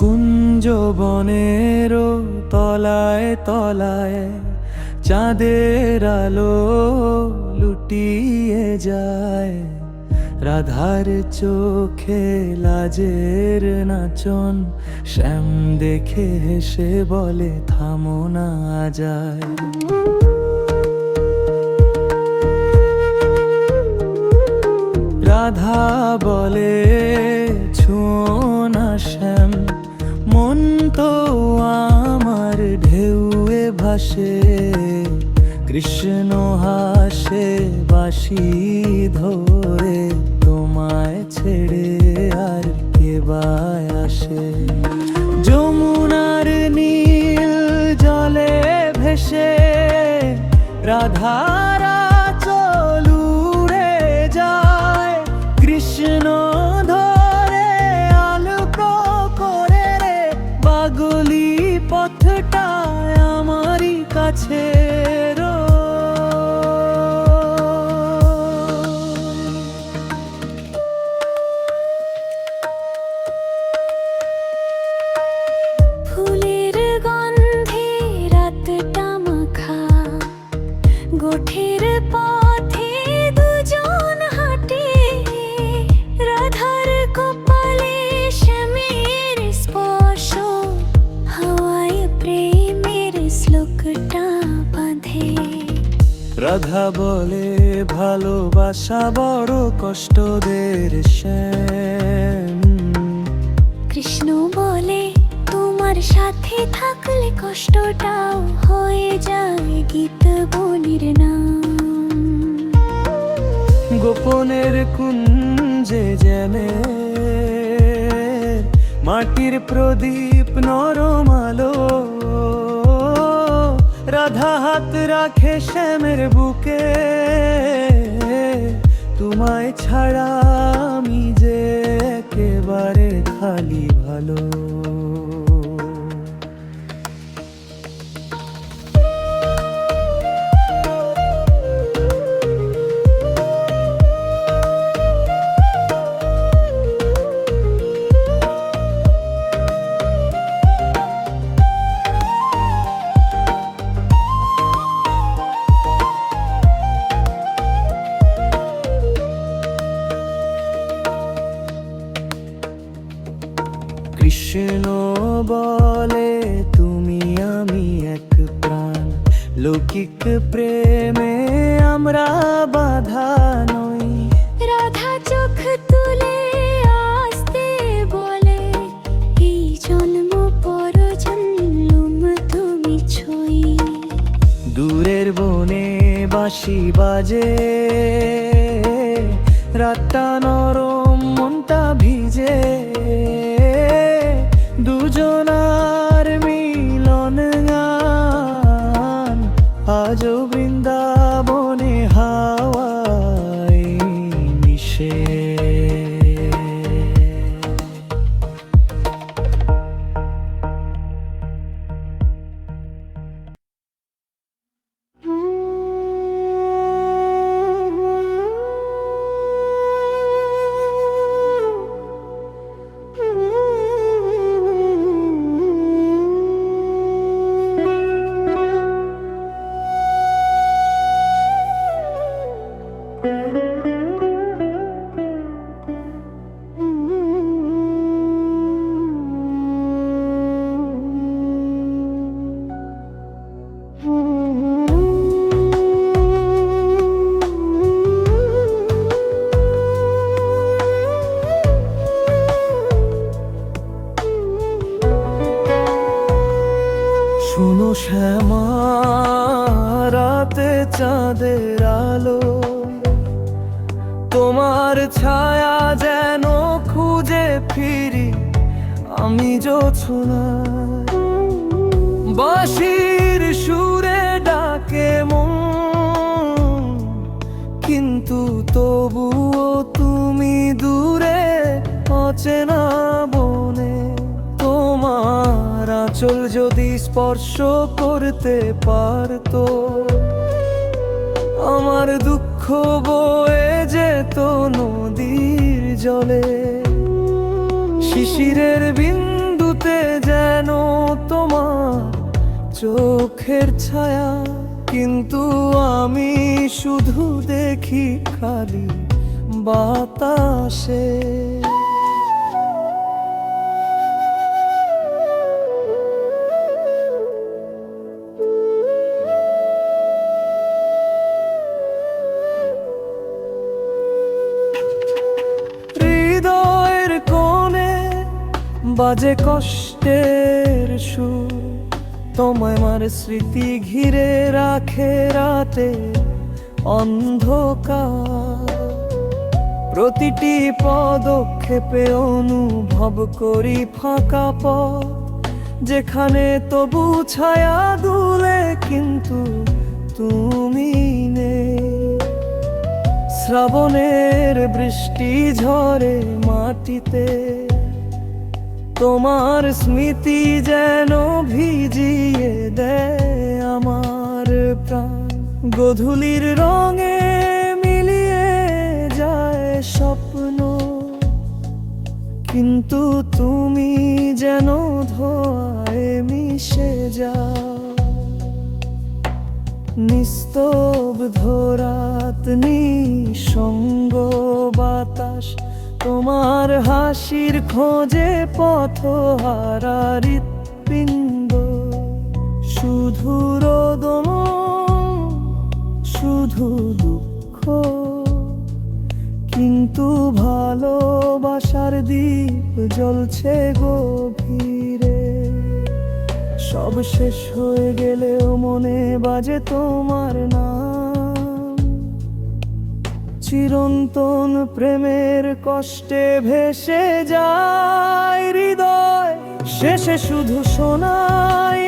কুঞ্জ বনেরও তলায় তলায় চাঁদের আলো লুটিয়ে যায়। রাধার চোখে লাজের নাচন, শ্যাম দেখে হেসে বলে থামো না যায়। রাধা বলে ছুঁয়ো না শ্যাম, মন তো আমার ঢেউয়ে ভাসে। কৃষ্ণ হাসে বাঁশি ধরে, তোমায় ছেড়ে আর কে বা আসে। যমুনার নীল জলে ভেসে রাধারা চল উড়ে যায়। কৃষ্ণ ধরে আলোক করে রে পাগলি পথটা আমারই কাছে। ফুলের গন্ধে রাতটা মাখা, গোঠের পথে দুজন হাঁটে। রাধার কপালে শ্যামের স্পর্শ, হাওয়ায় প্রেমের শ্লোকটা বাঁধে। রাধা বলে ভালোবাসা বড় কষ্টদের শ্যাম। কৃষ্ণ বলে তোমার সাথে থাকলে কষ্টটাও হয়ে যায় গীত বনির নাম। গোপনের কুঞ্জে জেনে মাটির প্রদীপ নরম আলো। রাধা হাত রাখে শ্যামের বুকে, তোমায় ছাড়া আমি যে একেবারে খালি ভালো। কৃষ্ণ বলে তুমি আমি এক প্রাণ, লৌকিক প্রেমে আমরা বাধা নই। রাধা চোখ তুলে আসতে বলে এই জন্ম পর জন্ম তুমি ছই। দূরের বনে বাঁশি বাজে, রাতটা নরম মনটা ভিজে। দুজনার মিলন গান আজও বৃন্দাবনে হাওয়ায় মিশে। শোনো শ্যামা, রাতে চাঁদের আলো, তোমার ছায়া যেন খুঁজে ফিরি আমি জোছনায়। বাঁশির সুরে ডাকে মন, কিন্তু তবুও তুমি দূরে অচেনা বনে। তোমার আঁচল যদি স্পর্শ করতে পারতো, আমার দুঃখ বয়ে যেত নদীর জলে। শিশিরের বিন্দুতে চোখের ছায়া, কিন্তু আমি শুধু দেখি খালি বাতাসে। হৃদয়ের কোণে বাজে কষ্টের সুর, তোমায় আমার স্মৃতি ঘিরে রাখে রাতে অন্ধকার। প্রতিটি পদক্ষেপে অনুভব করি ফাঁকা পথ, যেখানে তবু ছায়া দুলে কিন্তু তুমি নেই। শ্রাবণের বৃষ্টি ঝরে মাটিতে, তোমার স্মৃতি যেন ভিজিয়ে দেয় আমার প্রাণ। গোধূলির রঙে মিলিয়ে যায় স্বপ্ন, কিন্তু তুমি যেন ধোঁয়ায় মিশে যাও। নিস্তব্ধ রাত, নিঃসঙ্গ বাতাস, তোমার হাসির খোঁজে পথহারা হৃৎপিণ্ড। শুধু রোদন, শুধু দুঃখ, কিন্তু ভালোবাসার দীপ জ্বলছে গভীরে। সব শেষ হয়ে গেলেও মনে বাজে তোমার নাম। চিরন্তন প্রেমের কষ্টে ভেসে যায় হৃদয়, শেষে শুধু শোনায়